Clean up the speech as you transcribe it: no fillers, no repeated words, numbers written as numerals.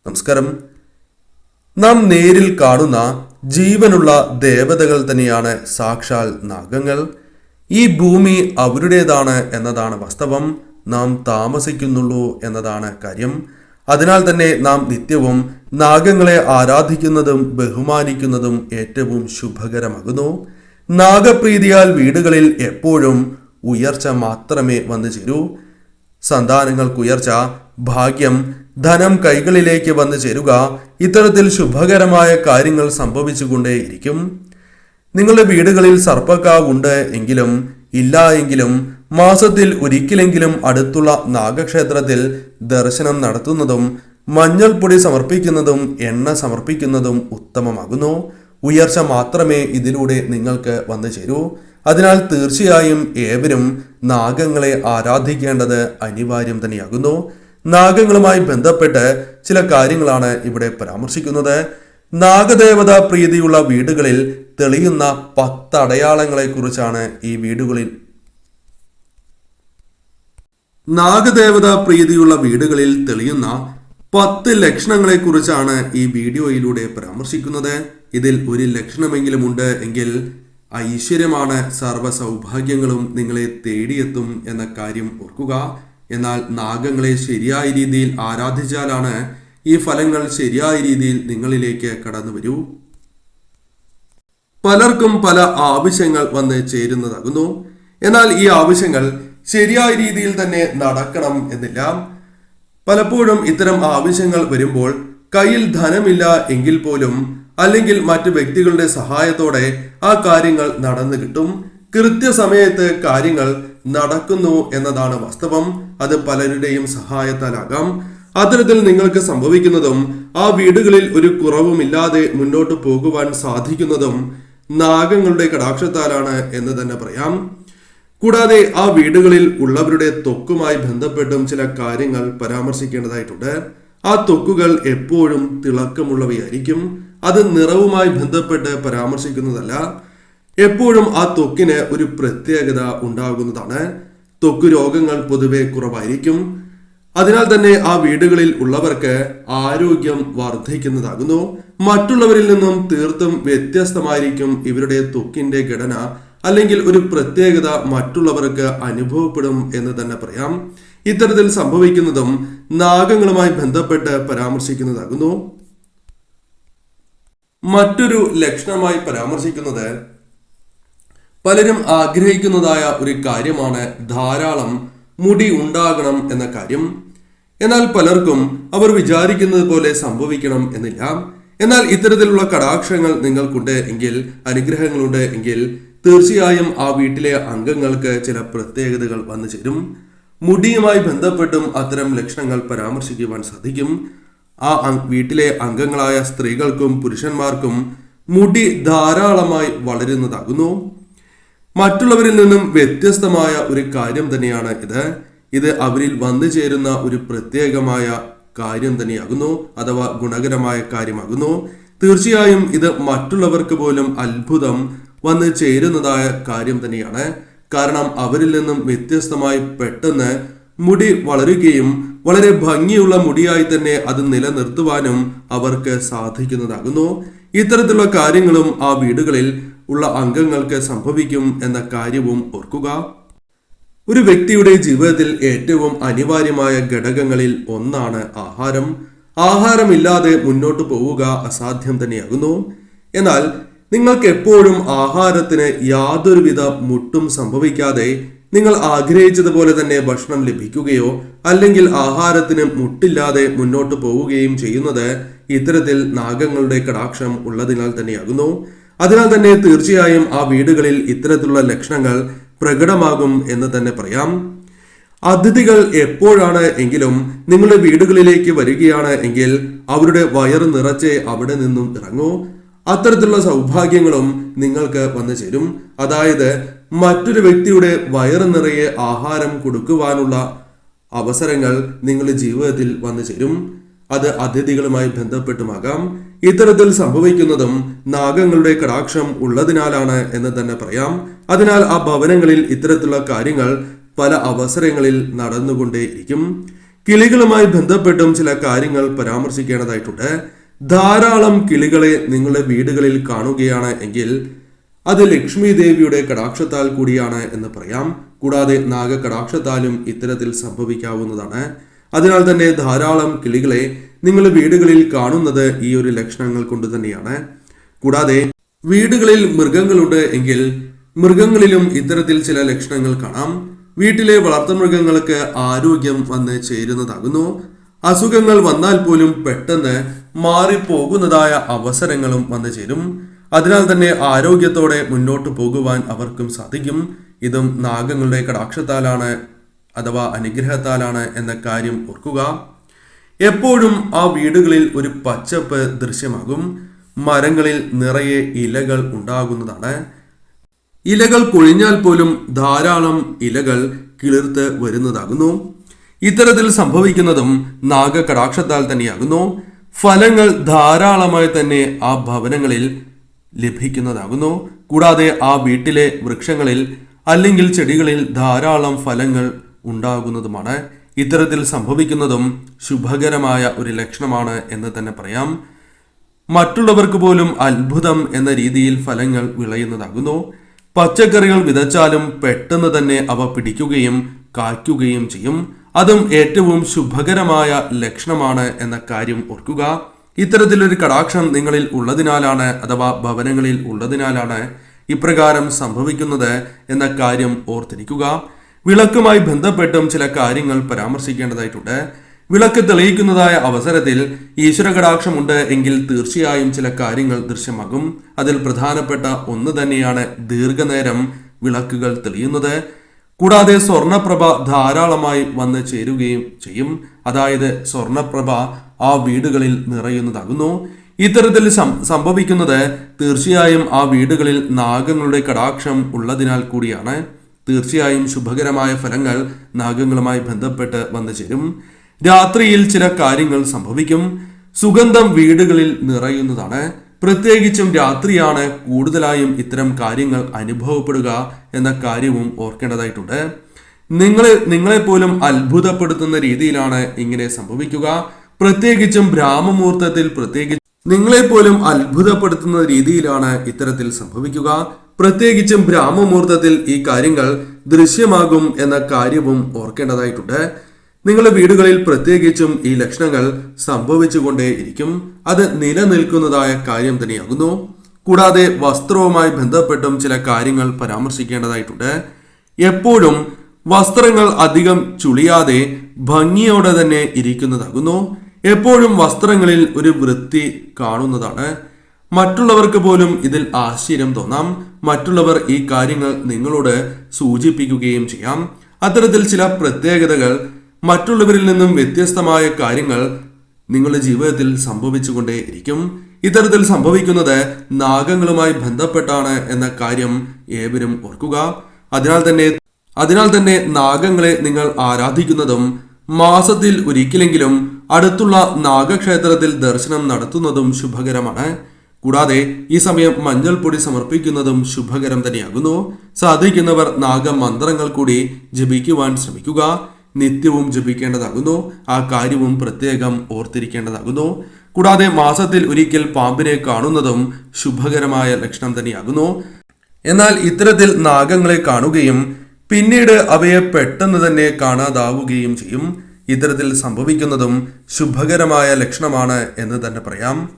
നമസ്കാരം. നാം നേരിൽ കാണുന്ന ജീവനുള്ള ദേവതകൾ തന്നെയാണ് സാക്ഷാൽ നാഗങ്ങൾ. ഈ ഭൂമി അവരുടേതാണ് എന്നതാണ് വാസ്തവം. നാം താമസിക്കുന്നുള്ളൂ എന്നതാണ് കാര്യം. അതിനാൽ തന്നെ നാം നിത്യവും നാഗങ്ങളെ ആരാധിക്കുന്നതും ബഹുമാനിക്കുന്നതും ഏറ്റവും ശുഭകരമാകുന്നു. നാഗപ്രീതിയാൽ വീടുകളിൽ എപ്പോഴും ഉയർച്ച മാത്രമേ വന്നു ചേരൂ. സന്താനങ്ങൾക്കുയർച്ച, ഭാഗ്യം, ധനം കൈകളിലേക്ക് വന്നു ചേരുക, ഇത്തരത്തിൽ ശുഭകരമായ കാര്യങ്ങൾ സംഭവിച്ചുകൊണ്ടേയിരിക്കും. നിങ്ങളുടെ വീടുകളിൽ സർപ്പക്കാവ് ഉണ്ട് എങ്കിലും ഇല്ല എങ്കിലും മാസത്തിൽ ഒരിക്കലെങ്കിലും അടുത്തുള്ള നാഗക്ഷേത്രത്തിൽ ദർശനം നടത്തുന്നതും മഞ്ഞൾപ്പൊടി സമർപ്പിക്കുന്നതും എണ്ണ സമർപ്പിക്കുന്നതും ഉത്തമമാകുന്നു. ഉയർച്ച മാത്രമേ ഇതിലൂടെ നിങ്ങൾക്ക് വന്നു ചേരൂ. അതിനാൽ തീർച്ചയായും ഏവരും നാഗങ്ങളെ ആരാധിക്കേണ്ടത് അനിവാര്യം തന്നെയാകുന്നു. നാഗങ്ങളുമായി ബന്ധപ്പെട്ട് ചില കാര്യങ്ങളാണ് ഇവിടെ പരാമർശിക്കുന്നത്. നാഗദേവത പ്രീതിയുള്ള വീടുകളിൽ തെളിയുന്ന 10 അടയാളങ്ങളെ കുറിച്ചാണ് ഈ വീടുകളിൽ നാഗദേവത പ്രീതിയുള്ള വീടുകളിൽ തെളിയുന്ന 10 ലക്ഷണങ്ങളെ കുറിച്ചാണ് ഈ വീഡിയോയിലൂടെ പരാമർശിക്കുന്നത്. ഇതിൽ ഒരു ലക്ഷണമെങ്കിലും ഉണ്ട് എങ്കിൽ ഐശ്വര്യമാണ്, സർവ്വ സൗഭാഗ്യങ്ങളും നിങ്ങളെ തേടിയെത്തും എന്ന കാര്യം ഓർക്കുക. എന്നാൽ നാഗങ്ങളെ ശരിയായ രീതിയിൽ ആരാധിച്ചാലാണ് ഈ ഫലങ്ങൾ ശരിയായ രീതിയിൽ നിങ്ങളിലേക്ക് കടന്നു വരൂ. പലർക്കും പല ആവശ്യങ്ങൾ വന്ന് ചേരുന്നതാകുന്നു. എന്നാൽ ഈ ആവശ്യങ്ങൾ ശരിയായ രീതിയിൽ തന്നെ നടക്കണം എന്നില്ല. പലപ്പോഴും ഇത്തരം ആവശ്യങ്ങൾ വരുമ്പോൾ കയ്യിൽ ധനമില്ല എങ്കിൽ പോലും അല്ലെങ്കിൽ മറ്റു വ്യക്തികളുടെ സഹായത്തോടെ ആ കാര്യങ്ങൾ നടന്നു കിട്ടും. കൃത്യസമയത്ത് കാര്യങ്ങൾ നടക്കുന്നു എന്നതാണ് വാസ്തവം. അത് പലരുടെയും സഹായത്താലാകാം. അത്തരത്തിൽ നിങ്ങൾക്ക് സംഭവിക്കുന്നതും ആ വീടുകളിൽ ഒരു കുറവുമില്ലാതെ മുന്നോട്ട് പോകുവാൻ സാധിക്കുന്നതും നാഗങ്ങളുടെ കടാക്ഷത്താലാണ് എന്ന് തന്നെ പറയാം. കൂടാതെ ആ വീടുകളിൽ ഉള്ളവരുടെ ത്വക്കുമായി ബന്ധപ്പെട്ടും ചില കാര്യങ്ങൾ പരാമർശിക്കേണ്ടതായിട്ടുണ്ട്. ആ ത്വക്കുകൾ എപ്പോഴും തിളക്കമുള്ളവയായിരിക്കും. അത് നിറവുമായി ബന്ധപ്പെട്ട് പരാമർശിക്കുന്നതല്ല. എപ്പോഴും ആ ത്വക്കിന് ഒരു പ്രത്യേകത ഉണ്ടാകുന്നതാണ്. ത്വക്ക് രോഗങ്ങൾ പൊതുവെ കുറവായിരിക്കും. അതിനാൽ തന്നെ ആ വീടുകളിൽ ഉള്ളവർക്ക് ആരോഗ്യം വർദ്ധിക്കുന്നതാകുന്നു. മറ്റുള്ളവരിൽ നിന്നും തീർത്തും വ്യത്യസ്തമായിരിക്കും ഇവരുടെ ത്വക്കിന്റെ ഘടന, അല്ലെങ്കിൽ ഒരു പ്രത്യേകത മറ്റുള്ളവർക്ക് അനുഭവപ്പെടും എന്ന് തന്നെ പറയാം. ഇത്തരത്തിൽ സംഭവിക്കുന്നതും നാഗങ്ങളുമായി ബന്ധപ്പെട്ട് പരാമർശിക്കുന്നതാകുന്നു. മറ്റൊരു ലക്ഷണമായി പരാമർശിക്കുന്നത് പലരും ആഗ്രഹിക്കുന്നതായ ഒരു കാര്യമാണ് ധാരാളം മുടി ഉണ്ടാകണം എന്ന കാര്യം. എന്നാൽ പലർക്കും അവർ വിചാരിക്കുന്നത് പോലെ സംഭവിക്കണം എന്നില്ല. എന്നാൽ ഇത്തരത്തിലുള്ള കടാക്ഷങ്ങൾ നിങ്ങൾക്കുണ്ട് എങ്കിൽ, അനുഗ്രഹങ്ങളുണ്ട് എങ്കിൽ തീർച്ചയായും ആ വീട്ടിലെ അംഗങ്ങൾക്ക് ചില പ്രത്യേകതകൾ വന്നു ചേരും. മുടിയുമായി ബന്ധപ്പെട്ടും അത്തരം ലക്ഷണങ്ങൾ പരാമർശിക്കുവാൻ സാധിക്കും. ആ വീട്ടിലെ അംഗങ്ങളായ സ്ത്രീകൾക്കും പുരുഷന്മാർക്കും മുടി ധാരാളമായി വളരുന്നതാകുന്നു. മറ്റുള്ളവരിൽ നിന്നും വ്യത്യസ്തമായ ഒരു കാര്യം തന്നെയാണ് ഇത് അവരിൽ വന്നു ചേരുന്ന ഒരു പ്രത്യേകമായ കാര്യം തന്നെയാകുന്നു, അഥവാ ഗുണകരമായ കാര്യമാകുന്നു. തീർച്ചയായും ഇത് മറ്റുള്ളവർക്ക് പോലും അത്ഭുതം വന്ന് ചേരുന്നതായ കാര്യം തന്നെയാണ്. കാരണം അവരിൽ നിന്നും വ്യത്യസ്തമായി പെട്ടെന്ന് മുടി വളരുകയും വളരെ ഭംഗിയുള്ള മുടിയായി തന്നെ അത് നിലനിർത്തുവാനും അവർക്ക് സാധിക്കുന്നതാകുന്നു. ഇത്തരത്തിലുള്ള കാര്യങ്ങളും ആ വീടുകളിൽ ഉള്ള അംഗങ്ങൾക്ക് സംഭവിക്കും എന്ന കാര്യവും ഓർക്കുക. ഒരു വ്യക്തിയുടെ ജീവിതത്തിൽ ഏറ്റവും അനിവാര്യമായ ഘടകങ്ങളിൽ ഒന്നാണ് ആഹാരം. ആഹാരമില്ലാതെ മുന്നോട്ട് പോവുക അസാധ്യം തന്നെയാകുന്നു. എന്നാൽ നിങ്ങൾക്ക് എപ്പോഴും ആഹാരത്തിന് യാതൊരുവിധ മുട്ടും സംഭവിക്കാതെ നിങ്ങൾ ആഗ്രഹിച്ചതുപോലെ തന്നെ ഭക്ഷണം ലഭിക്കുകയോ അല്ലെങ്കിൽ ആഹാരത്തിന് മുട്ടില്ലാതെ മുന്നോട്ട് പോവുകയും ചെയ്യുന്നത് ഇത്തരത്തിൽ നാഗങ്ങളുടെ കടാക്ഷം ഉള്ളതിനാൽ തന്നെയാകുന്നു. അതിനാൽ തന്നെ തീർച്ചയായും ആ വീടുകളിൽ ഇത്തരത്തിലുള്ള ലക്ഷണങ്ങൾ പ്രകടമാകും എന്ന് തന്നെ പറയാം. അതിഥികൾ എപ്പോഴാണ് എങ്കിലും നിങ്ങളുടെ വീടുകളിലേക്ക് വരികയാണ് എങ്കിൽ അവരുടെ വയറ് നിറച്ച് അവിടെ നിന്നും ഇറങ്ങൂ. അത്തരത്തിലുള്ള സൗഭാഗ്യങ്ങളും നിങ്ങൾക്ക് വന്നു ചേരും. അതായത് മറ്റൊരു വ്യക്തിയുടെ വയറ് നിറയെ ആഹാരം കൊടുക്കുവാനുള്ള അവസരങ്ങൾ നിങ്ങളുടെ ജീവിതത്തിൽ വന്നു ചേരും. അത് അതിഥികളുമായി ബന്ധപ്പെട്ടുമാകാം. ഇത്തരത്തിൽ സംഭവിക്കുന്നതും നാഗങ്ങളുടെ കടാക്ഷം ഉള്ളതിനാലാണ് എന്ന് തന്നെ പറയാം. അതിനാൽ ആ ഭവനങ്ങളിൽ ഇത്തരത്തിലുള്ള കാര്യങ്ങൾ പല അവസരങ്ങളിൽ നടന്നുകൊണ്ടേയിരിക്കും. കിളികളുമായി ബന്ധപ്പെട്ടും ചില കാര്യങ്ങൾ പരാമർശിക്കേണ്ടതായിട്ടുണ്ട്. ധാരാളം കിളികളെ നിങ്ങളുടെ വീടുകളിൽ കാണുകയാണ് എങ്കിൽ അത് ലക്ഷ്മി ദേവിയുടെ കടാക്ഷത്താൽ കൂടിയാണ് എന്ന് പറയാം. കൂടാതെ നാഗകടാക്ഷത്താലും ഇത്തരത്തിൽ സംഭവിക്കാവുന്നതാണ്. അതിനാൽ തന്നെ ധാരാളം കിളികളെ നിങ്ങളുടെ വീടുകളിൽ കാണുന്നത് ഈ ഒരു ലക്ഷണങ്ങൾ കൊണ്ട് തന്നെയാണ്. കൂടാതെ വീടുകളിൽ മൃഗങ്ങളുണ്ട് എങ്കിൽ മൃഗങ്ങളിലും ഇത്തരത്തിൽ ചില ലക്ഷണങ്ങൾ കാണാം. വീട്ടിലെ വളർത്തുമൃഗങ്ങൾക്ക് ആരോഗ്യം വന്ന് ചേരുന്നതാകുന്നു. അസുഖങ്ങൾ വന്നാൽ പോലും പെട്ടെന്ന് മാറിപ്പോകുന്നതായ അവസരങ്ങളും വന്നു ചേരും. അതിനാൽ തന്നെ ആരോഗ്യത്തോടെ മുന്നോട്ട് പോകുവാൻ അവർക്കും സാധിക്കും. ഇതും നാഗങ്ങളുടെ കടാക്ഷത്താലാണ് അഥവാ അനുഗ്രഹത്താലാണ് എന്ന കാര്യം ഓർക്കുക. എപ്പോഴും ആ വീടുകളിൽ ഒരു പച്ചപ്പ് ദൃശ്യമാകും. മരങ്ങളിൽ നിറയെ ഇലകൾ ഉണ്ടാകുന്നതാണ്. ഇലകൾ കൊഴിഞ്ഞാൽ പോലും ധാരാളം ഇലകൾ കിളിർത്ത് വരുന്നതാകുന്നു. ഇത്തരത്തിൽ സംഭവിക്കുന്നതും നാഗകടാക്ഷത്താൽ തന്നെയാകുന്നു. ഫലങ്ങൾ ധാരാളമായി തന്നെ ആ ഭവനങ്ങളിൽ ലഭിക്കുന്നതാകുന്നു. കൂടാതെ ആ വീട്ടിലെ വൃക്ഷങ്ങളിൽ അല്ലെങ്കിൽ ചെടികളിൽ ധാരാളം ഫലങ്ങൾ ഉണ്ടാകുന്നതുമാണ്. ഇത്തരത്തിൽ സംഭവിക്കുന്നതും ശുഭകരമായ ഒരു ലക്ഷണമാണ് എന്ന് തന്നെ പറയാം. മറ്റുള്ളവർക്ക് പോലും അത്ഭുതം എന്ന രീതിയിൽ ഫലങ്ങൾ വിളയുന്നതാകുന്നു. പച്ചക്കറികൾ വിതച്ചാലും പെട്ടെന്ന് തന്നെ അവ പിടിക്കുകയും കായ്ക്കുകയും ചെയ്യും. അതും ഏറ്റവും ശുഭകരമായ ലക്ഷണമാണ് എന്ന കാര്യം ഓർക്കുക. ഇത്തരത്തിലൊരു കടാക്ഷം നിങ്ങളിൽ ഉള്ളതിനാലാണ് അഥവാ ഭവനങ്ങളിൽ ഉള്ളതിനാലാണ് ഇപ്രകാരം സംഭവിക്കുന്നത് എന്ന കാര്യം ഓർത്തിരിക്കുക. വിളക്കുമായി ബന്ധപ്പെട്ടും ചില കാര്യങ്ങൾ പരാമർശിക്കേണ്ടതായിട്ടുണ്ട്. വിളക്ക് തെളിയിക്കുന്നതായ അവസരത്തിൽ ഈശ്വര കടാക്ഷമുണ്ട് എങ്കിൽ തീർച്ചയായും ചില കാര്യങ്ങൾ ദൃശ്യമാകും. അതിൽ പ്രധാനപ്പെട്ട ഒന്ന് തന്നെയാണ് ദീർഘനേരം വിളക്കുകൾ തെളിയുന്നത്. കൂടാതെ സ്വർണപ്രഭ ധാരാളമായി വന്ന് ചേരുകയും ചെയ്യും. അതായത് സ്വർണപ്രഭ ആ വീടുകളിൽ നിറയുന്നതാകുന്നു. ഇത്തരത്തിൽ സംഭവിക്കുന്നത് തീർച്ചയായും ആ വീടുകളിൽ നാഗങ്ങളുടെ കടാക്ഷം ഉള്ളതിനാൽ കൂടിയാണ്. തീർച്ചയായും ശുഭകരമായ ഫലങ്ങൾ നാഗങ്ങളുമായി ബന്ധപ്പെട്ട് വന്നു ചേരും. രാത്രിയിൽ ചില കാര്യങ്ങൾ സംഭവിക്കും. സുഗന്ധം വീടുകളിൽ നിറയുന്നതാണ്. പ്രത്യേകിച്ചും രാത്രിയാണ് കൂടുതലായും ഇത്തരം കാര്യങ്ങൾ അനുഭവപ്പെടുക എന്ന കാര്യവും ഓർക്കേണ്ടതായിട്ടുണ്ട്. നിങ്ങളെപ്പോലും അത്ഭുതപ്പെടുത്തുന്ന രീതിയിലാണ് ഇങ്ങനെ സംഭവിക്കുക. പ്രത്യേകിച്ചും ബ്രാഹ്മമുഹൂർത്തത്തിൽ നിങ്ങളെപ്പോലും അത്ഭുതപ്പെടുത്തുന്ന രീതിയിലാണ് ഇത്തരത്തിൽ സംഭവിക്കുക. പ്രത്യേകിച്ചും ബ്രാഹ്മമുഹൂർത്തത്തിൽ ഈ കാര്യങ്ങൾ ദൃശ്യമാകും എന്ന കാര്യവും ഓർക്കേണ്ടതായിട്ടുണ്ട്. നിങ്ങളുടെ വീടുകളിൽ പ്രത്യേകിച്ചും ഈ ലക്ഷണങ്ങൾ സംഭവിച്ചുകൊണ്ടേയിരിക്കും. അത് നിലനിൽക്കുന്നതായ കാര്യം തന്നെയാകുന്നു. കൂടാതെ വസ്ത്രവുമായി ബന്ധപ്പെട്ടും ചില കാര്യങ്ങൾ പരാമർശിക്കേണ്ടതായിട്ടുണ്ട്. എപ്പോഴും വസ്ത്രങ്ങൾ അധികം ചുളിയാതെ ഭംഗിയോടെ തന്നെ ഇരിക്കുന്നതാകുന്നു. എപ്പോഴും വസ്ത്രങ്ങളിൽ ഒരു വൃത്തി കാണുന്നതാണ്. മറ്റുള്ളവർക്ക് പോലും ഇതിൽ ആശ്ചര്യം തോന്നാം. മറ്റുള്ളവർ ഈ കാര്യങ്ങൾ നിങ്ങളോട് സൂചിപ്പിക്കുകയും ചെയ്യാം. അത്തരത്തിൽ ചില പ്രത്യേകതകൾ മറ്റുള്ളവരിൽ നിന്നും വ്യത്യസ്തമായ കാര്യങ്ങൾ നിങ്ങളുടെ ജീവിതത്തിൽ സംഭവിച്ചുകൊണ്ടേയിരിക്കും. ഇത്തരത്തിൽ സംഭവിക്കുന്നത് നാഗങ്ങളുമായി ബന്ധപ്പെട്ടാണ് എന്ന കാര്യം ഏവരും ഓർക്കുക. അതിനാൽ തന്നെ നാഗങ്ങളെ നിങ്ങൾ ആരാധിക്കുന്നതും മാസത്തിൽ ഒരിക്കലെങ്കിലും അടുത്തുള്ള നാഗക്ഷേത്രത്തിൽ ദർശനം നടത്തുന്നതും ശുഭകരമാണ്. കൂടാതെ ഈ സമയം മഞ്ഞൾപ്പൊടി സമർപ്പിക്കുന്നതും ശുഭകരം തന്നെയാകുന്നു. സാധിക്കുന്നവർ നാഗമന്ത്രങ്ങൾ കൂടി ജപിക്കുവാൻ ശ്രമിക്കുക. നിത്യവും ജപിക്കേണ്ടതാകുന്നു. ആ കാര്യവും പ്രത്യേകം ഓർത്തിരിക്കേണ്ടതാകുന്നു. കൂടാതെ മാസത്തിൽ ഒരിക്കൽ പാമ്പിനെ കാണുന്നതും ശുഭകരമായ ലക്ഷണം തന്നെയാകുന്നു. എന്നാൽ ഇത്തരത്തിൽ നാഗങ്ങളെ കാണുകയും പിന്നീട് അവയെ പെട്ടെന്ന് തന്നെ കാണാതാവുകയും ചെയ്യും. ഇത്തരത്തിൽ സംഭവിക്കുന്നതും ശുഭകരമായ ലക്ഷണമാണ് എന്ന് തന്നെ പറയാം.